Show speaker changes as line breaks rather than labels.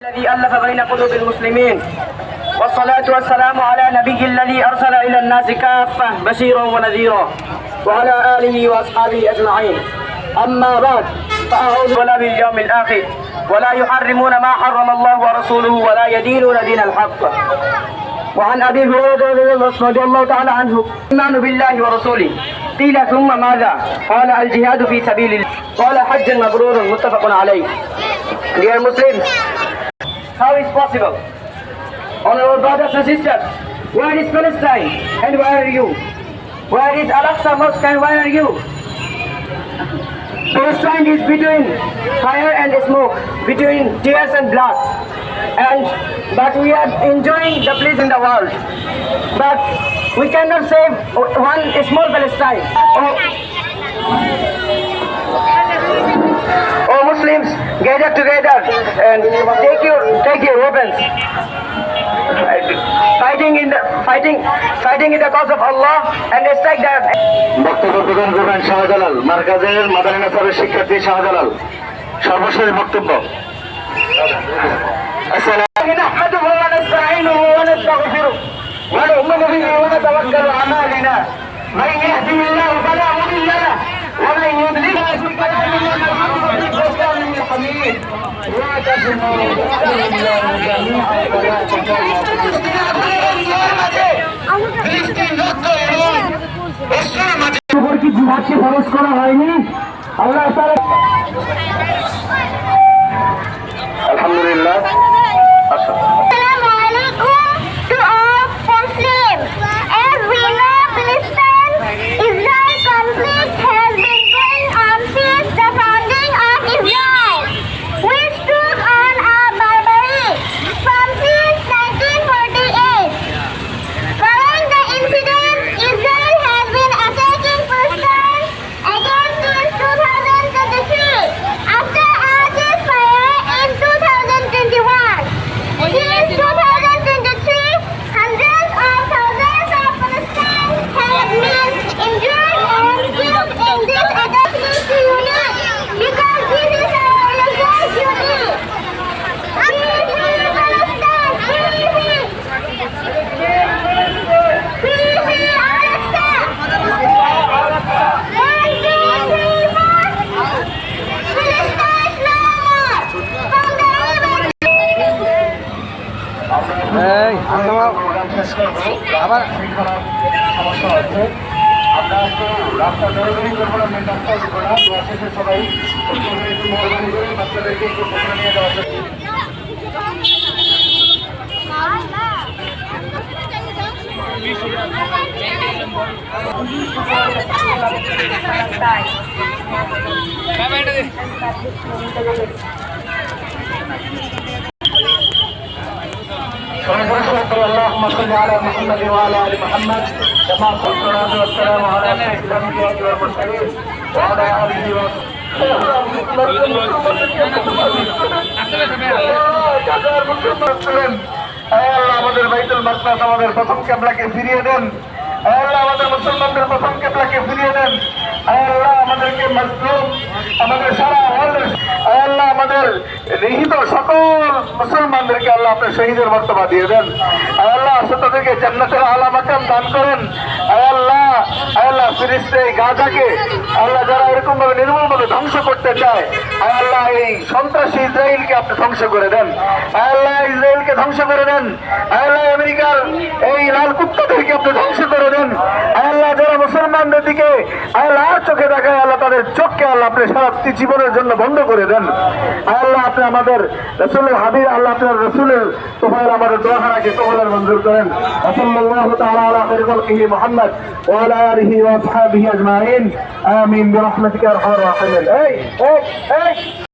الذي ألف بين قلوب المسلمين والصلاة والسلام على نبي الذي أرسل إلى الناس كافة بشيرا ونذيرا وعلى آله وأصحابه أجمعين. أما بعد فأعوذ بالله باليوم الآخر ولا يحرمون ما حرم الله ورسوله ولا يدينون دين الحق. وعن أبي هريرة رضي الله تعالى عنه الإيمان بالله ورسوله قيل ثم ماذا؟ قال الجهاد في سبيل الله قال حج مبرور متفق عليه. Dear Muslims, how is possible? Honorable brothers and sisters, where is Palestine and where are you? Where is Al-Aqsa Mosque and where are you? Palestine is between fire and smoke, between tears and blood. But we are enjoying the bliss in the world. But we cannot save one small Palestine. Oh Muslims, gather together and take your weapons. Fighting in the cause of Allah and strike them.
বক্তব্য প্রদান করবেন শাহজালাল, মার্কাজের মাদানী নাসারের শিক্ষার্থী শাহজালাল। সর্বশেষ বক্তব্য।
نحمده ونستعينه ونستغفره ونؤمن به ونتوكل على أمرنا من يهده الله فلا مضل له ومن يضلل فلا هادي له حميد واعتصموا بحبل الله جميعا ولا تفرقوا কি জিহাদকে ফরজ করা হয়নি? আল্লাহ তাআলা
আলহামদুলিল্লাহ।
To all Muslims, as we know, Palestine-Israel conflict has been going on since the founding of Israel, which took on a barbarity from since 1948. Following the incident, Israel has been attacking Palestine again since 2023, after a ceasefire in 2021. Since 2023, hundreds of thousands of Palestinians have been injured and killed in this atrocity unit because this is our religious duty. Free Palestine! Free! Free Palestine! 1, 2, 3, 4. Palestine no more! From the river.
আবার সমস্যা হচ্ছে। আমরা একটু রাস্তা দৌড়াদৌড়ি করবো না, main রাস্তা উঠবো না। দোয়া শেষে সবাই একটু মেহরবানি করে বাচ্চাদেরকে একটু কোথাও নিয়ে যাওয়া যাবে। اللهم صل على محمد وعلى ال محمد كما صليت والسلام على سيد الانبياء والمرسلين وعلى اله আমাদের বাইতুল মাকদাস আমাদের প্রথম কিবলাকে ফিরিয়ে দেন। আল্লাহ আমাদের মুসলমানদের প্রথম কিবলাকে ফিরিয়ে দেন। আল্লাহ আমাদেরকে মজলুম আমাদের সারা ওয়ার্ল্ডের আল্লাহ আমাদের নিহিত সকল মুসলমানদেরকে আল্লাহ আপনার শহীদের মর্তবা দিয়ে দেন। আল্লাহ তাদেরকে জান্নাতের আলা মাকাম দান করেন। আল্লাহ ফিলিস্তিন গাজাকে আল্লাহ যারা এরকম ভাবে নির্মূলভাবে ধ্বংস করতে চায়, আল্লাহ এই সন্ত্রাসী ইসরায়েলকে আপনি ধ্বংস করে দেন। আল্লাহ ইসরায়েলকে ধ্বংস করে দেন। আল্লাহ আমেরিকার এই লাল কুত্তাদেরকে আপনি ধ্বংস করে দেন। আল্লাহ যারা মুসলমানদের দিকে আল্লাহ চোখে দেখায়, আল্লাহ তাদের চোখকে আল্লাহ আপনি সারা জীবনের জন্য বন্ধ করে দেন। আল্লাহ আপনি আমাদের রাসূলের হাবিব আল্লাহ আপনার রাসূলের তোফায়েল আমাদের দোয়াখানাকে কবুল মঞ্জুর করেন। সাল্লাল্লাহু তাআলা আলা খায়রি খালকিহি মুহাম্মদ ওয়া আলা আলিহি ওয়া আসহাবিহি আজমাইন আমিন বিরহমাতিকা ইয়া আরহামার রাহিমিন। এই